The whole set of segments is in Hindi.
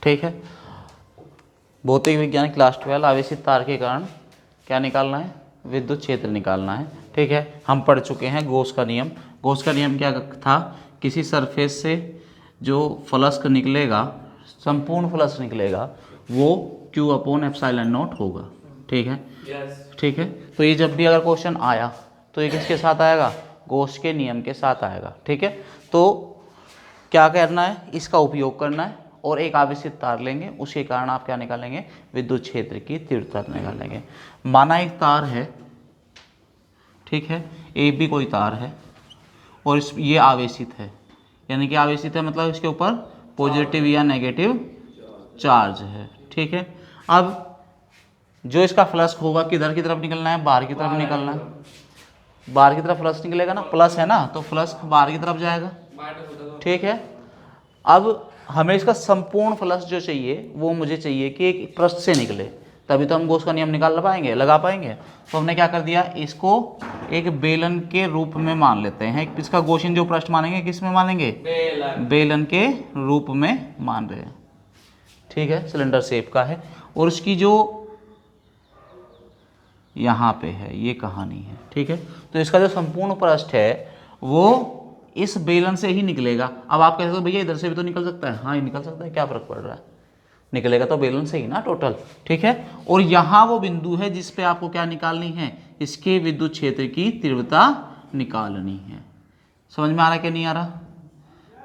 ठीक है। भौतिक विज्ञान क्लास 12 आवेशित तार के कारण क्या निकालना है, विद्युत क्षेत्र निकालना है। ठीक है, हम पढ़ चुके हैं गॉस का नियम। गॉस का नियम क्या था, किसी सरफेस से जो फ्लक्स निकलेगा, संपूर्ण फ्लक्स निकलेगा, वो Q/ε0 होगा। ठीक है, ठीक है। तो ये जब भी अगर क्वेश्चन आया तो ये किसके साथ आएगा, गॉस के नियम के साथ आएगा। ठीक है, तो क्या करना है, इसका उपयोग करना है और एक आवेशित तार लेंगे, उसके कारण आप क्या निकालेंगे, विद्युत क्षेत्र की तीव्रता निकालेंगे। माना एक तार है, ठीक है, ए बी कोई तार है और ये आवेशित है, यानी कि आवेशित है मतलब इसके ऊपर पॉजिटिव या नेगेटिव चार्ज है। ठीक है, अब जो इसका फ्लक्स होगा किधर की तरफ निकलना है, बाहर की तरफ निकलना है। बाहर की तरफ फ्लक्स निकलेगा ना, प्लस है ना, तो फ्लक्स बाहर की तरफ जाएगा। ठीक है, अब हमें इसका संपूर्ण फ्लक्स जो चाहिए वो मुझे चाहिए कि एक पृष्ठ से निकले, तभी तो हम गॉस का नियम निकाल पाएंगे, लगा पाएंगे। तो हमने क्या कर दिया, इसको एक बेलन के रूप में मान लेते हैं। इसका गॉसियन जो पृष्ठ मानेंगे किस में मानेंगे, बेलन के रूप में मान रहे हैं। ठीक है, सिलेंडर शेप का है और उसकी जो यहाँ पे है ये कहानी है। ठीक है, तो इसका जो संपूर्ण पृष्ठ है वो इस बेलन से ही निकलेगा। अब आप कह सकते हो भैया इधर से भी तो निकल सकता है, हाँ ये निकल सकता है, क्या फर्क पड़ रहा है, निकलेगा तो बेलन से ही ना टोटल। ठीक है, और यहाँ वो बिंदु है जिस पे आपको क्या निकालनी है, इसके विद्युत क्षेत्र की तीव्रता निकालनी है। समझ में आ रहा है कि नहीं आ रहा,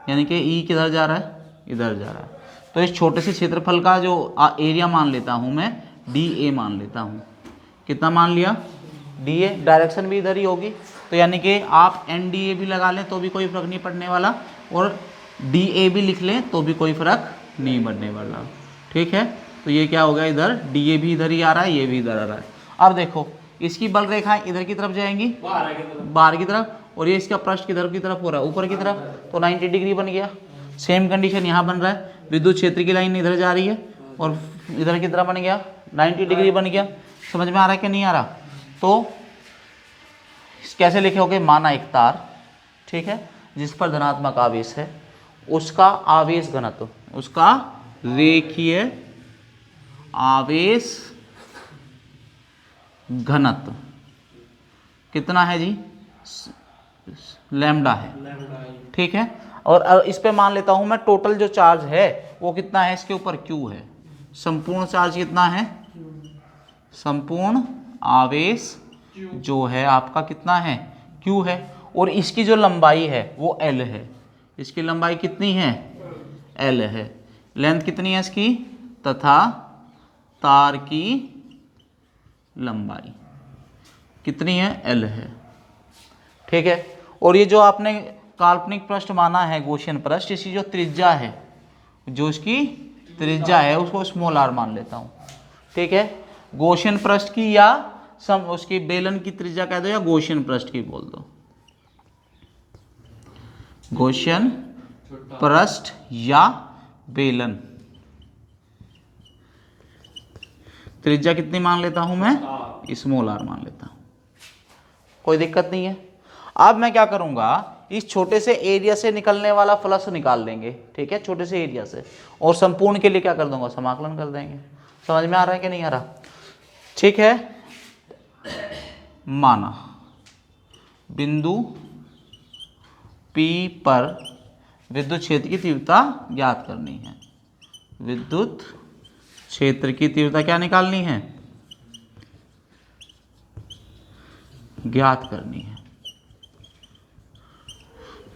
यानी कि ई किधर जा रहा है, इधर जा रहा है। तो इस छोटे से क्षेत्रफल का जो एरिया मान लेता हूँ मैं, डी ए मान लेता हूँ। कितना मान लिया, डी ए, डायरेक्शन भी इधर ही होगी, तो यानी कि आप एन डी ए भी लगा लें तो भी कोई फर्क नहीं पड़ने वाला, और डी ए भी लिख लें तो भी कोई फर्क नहीं पड़ने वाला। ठीक है, तो ये क्या हो गया, इधर डी ए भी इधर ही आ रहा है, ये भी इधर आ रहा है। अब देखो इसकी बल रेखाएं इधर की तरफ जाएंगी, बाहर की तरफ, और ये इसका पृष्ठ किधर की तरफ हो रहा है, ऊपर की तरफ, तो 90 डिग्री बन गया। सेम कंडीशन यहाँ बन रहा है, विद्युत क्षेत्र की लाइन इधर जा रही है और इधर की तरफ बन गया, 90 डिग्री बन गया। समझ में आ रहा है कि नहीं आ रहा, तो कैसे लिखोगे, माना एक तार, ठीक है, जिस पर धनात्मक आवेश है, उसका आवेश घनत्व, उसका रेखीय आवेश घनत्व कितना है जी, लैम्डा है। ठीक है, और इस पे मान लेता हूं मैं टोटल जो चार्ज है वो कितना है, इसके ऊपर क्यू है। संपूर्ण चार्ज कितना है, संपूर्ण आवेश जो है आपका कितना है, क्यू है, और इसकी जो लंबाई है वो एल है। इसकी लंबाई कितनी है, एल है। लेंथ कितनी है इसकी, तथा तार की लंबाई कितनी है, एल है। ठीक है, और ये जो आपने काल्पनिक पृष्ठ माना है, गॉसियन पृष्ठ, इसकी जो त्रिज्या है, जो इसकी त्रिज्या है उसको स्मॉल आर मान लेता हूं। ठीक है, गॉसियन पृष्ठ की या उसकी बेलन की त्रिज्या कह दो या गॉसियन पृष्ठ की बोल दो, गॉसियन पृष्ठ या बेलन, त्रिज्या कितनी मान लेता हूं मैं, स्मॉल आर मान लेता हूं, कोई दिक्कत नहीं है। अब मैं क्या करूंगा, इस छोटे से एरिया से निकलने वाला फ्लक्स निकाल लेंगे। ठीक है, छोटे से एरिया से, और संपूर्ण के लिए क्या कर दूंगा, समाकलन कर देंगे। समझ में आ रहा है कि नहीं आ रहा। ठीक है, माना बिंदु P पर विद्युत क्षेत्र की तीव्रता ज्ञात करनी है, विद्युत क्षेत्र की तीव्रता क्या निकालनी है, ज्ञात करनी है।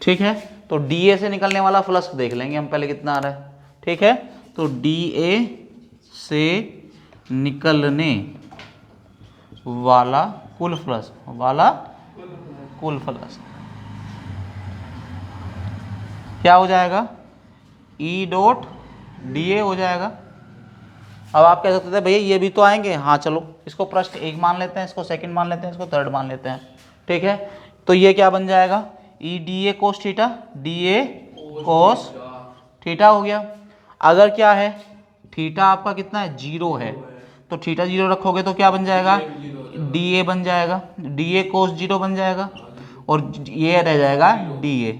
ठीक है, तो DA से निकलने वाला फ्लक्स देख लेंगे हम पहले कितना आ रहा है। ठीक है, तो DA से निकलने वाला कुल फ्लक्स, कुल फ्लक्स क्या हो जाएगा, E डॉट DA हो जाएगा। अब आप कह सकते थे भैया ये भी तो आएंगे, हाँ चलो इसको पृष्ठ एक मान लेते हैं, इसको सेकंड मान लेते हैं, इसको थर्ड मान लेते हैं। ठीक है, तो ये क्या बन जाएगा, E D A cos theta, D A cos theta हो गया। अगर क्या है, थीटा आपका कितना है, 0 है, तो थीटा 0 रखोगे तो क्या बन जाएगा, डी ए बन जाएगा, डी ए कोस 0 बन जाएगा, और ये रह जाएगा D A,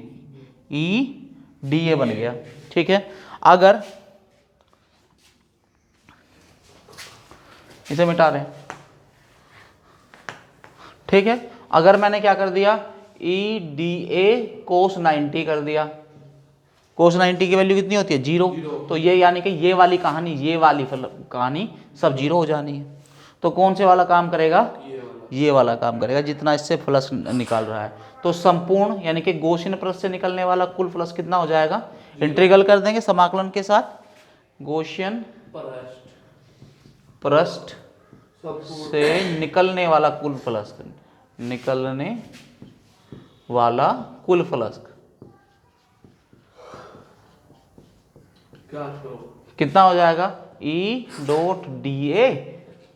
E D A बन गया। ठीक है, अगर इसे मिटा रहे हैं, ठीक है। अगर मैंने क्या कर दिया, ई डी ए कोस 90 कर दिया, कोस 90 की वैल्यू कितनी होती है 0, तो ये यानी कि ये वाली कहानी, ये वाली कहानी सब 0 हो जानी है। तो कौन से वाला काम करेगा, ये वाला काम करेगा, जितना इससे फ्लक्स निकाल रहा है। तो संपूर्ण यानी कि गॉसियन पृष्ठ से निकलने वाला कुल फ्लक्स कितना हो जाएगा, इंटीग्रल कर देंगे समाकलन के साथ, गॉसियन पृष्ठ से निकलने वाला कुल फ्लक्स, निकलने वाला कुल फ्लक्स कितना हो जाएगा, ई डॉट डी ए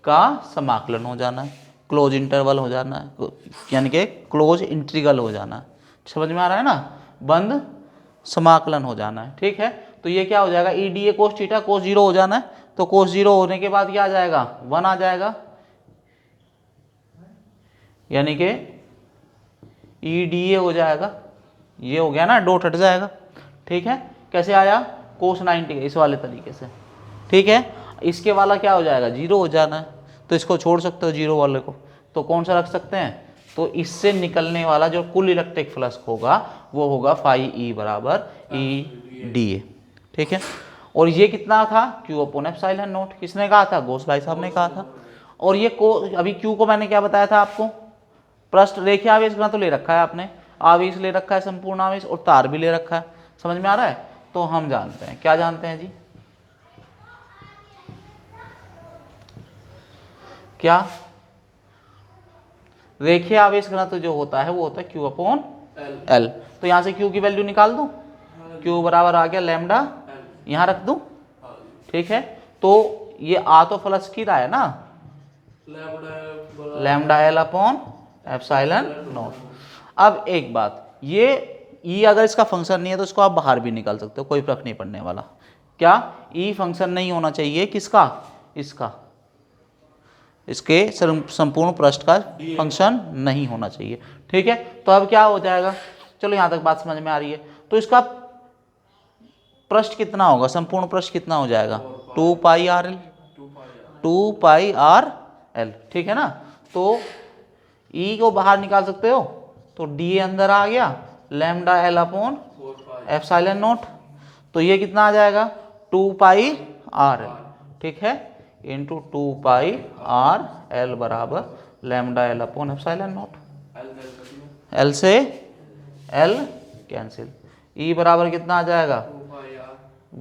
का समाकलन हो जाना है, क्लोज इंटरवल हो जाना है, यानी कि क्लोज इंटीग्रल हो जाना है। समझ में आ रहा है ना, बंद समाकलन हो जाना है, ठीक है। तो ये क्या हो जाएगा, E D A cos theta cos 0 हो जाना है। तो कोस 0 होने के बाद क्या आ जाएगा, 1 आ जाएगा, यानी कि ई डी ए हो जाएगा, ये हो गया ना, डॉट हट जाएगा, ठीक है। कैसे आया, कोस 90 इस वाले तरीके से, ठीक है। इसके वाला क्या हो जाएगा, 0 हो जाना है, तो इसको छोड़ सकते हो 0 वाले को, तो कौन सा रख सकते हैं, तो इससे निकलने वाला जो कुल इलेक्ट्रिक फ्लक्स होगा वो होगा फाई ई बराबर ई डी ए, ठीक है। और ये कितना था, क्यू अपॉन एप्सिलॉन नॉट, किसने कहा था, घोष भाई साहब ने कहा था। और ये को अभी क्यू को मैंने क्या बताया था आपको, पृष्ठ रेखीय आवेश घनत्व तो ले रखा है आपने, आवेश ले रखा है संपूर्ण आवेश, और तार भी ले रखा है, समझ में आ रहा है। तो हम जानते हैं, क्या जानते हैं जी, क्या, रेखीय आवेश घनत्व जो होता है वो होता है क्यू अपॉन एल। तो यहां से क्यू की वैल्यू निकाल दूं, क्यू बराबर आ गया लैम्डा, यहां रख दूं, ठीक है। तो ये आ तो फ्लक्स की रहा है ना, lambda L upon epsilon not. अब एक बात, ये ई अगर इसका फंक्शन नहीं है तो इसको आप बाहर भी निकाल सकते हो, कोई फर्क नहीं पड़ने वाला। क्या, ई फंक्शन नहीं होना चाहिए किसका, इसका, इसके संपूर्ण पृष्ठ का फंक्शन नहीं होना चाहिए, ठीक है। तो अब क्या हो जाएगा, चलो यहां तक बात समझ में आ रही है। तो इसका पृष्ठ कितना होगा, संपूर्ण पृष्ठ कितना हो जाएगा, 2 पाई आर एल, 2 पाई आर एल, ठीक है ना। तो ई को बाहर निकाल सकते हो, तो डी अंदर आ गया, lambda L upon epsilon not, तो ये कितना आ जाएगा 2 पाई आर एल, ठीक है, इंटू 2 पाई आर एल बराबर lambda L upon epsilon not, L से एल कैंसिल, ई बराबर कितना आ जाएगा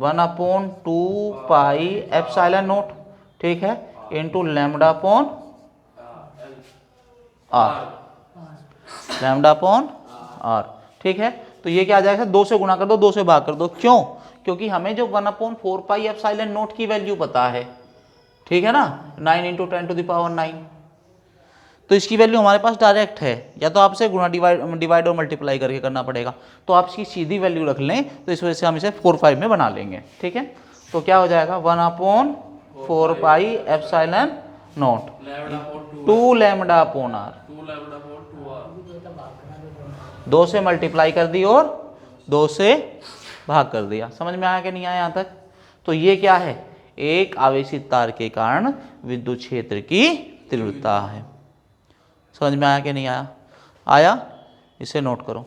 1 अपॉन 2 पाई एप्सिलॉन नॉट, ठीक है, into lambda upon R, lambda upon R, ठीक है। तो ये क्या आ जाएगा, 2 से गुणा कर दो, 2 से भाग कर दो, क्यों, क्योंकि हमें जो 1 अपॉन 4 पाई एप्सिलॉन नॉट की वैल्यू पता है, ठीक है ना, 9 इंटू 10 टू द पावर 9, तो इसकी वैल्यू हमारे पास डायरेक्ट है, या तो आपसे गुणा डिवाइड और मल्टीप्लाई करके करना पड़ेगा, तो आप इसकी सीधी वैल्यू रख लें, तो इस वजह से हम इसे 4-5 में बना लेंगे, ठीक है। तो क्या हो जाएगा 1 upon 4 pi epsilon naught 2 lambda upon R, 2 से मल्टीप्लाई कर दी और 2 से भाग कर दिया। समझ में आया कि नहीं आया यहाँ तक। तो ये क्या है, एक आवेशित तार के कारण विद्युत क्षेत्र की तीव्रता है। समझ में आया कि नहीं आया, आया, इसे नोट करो।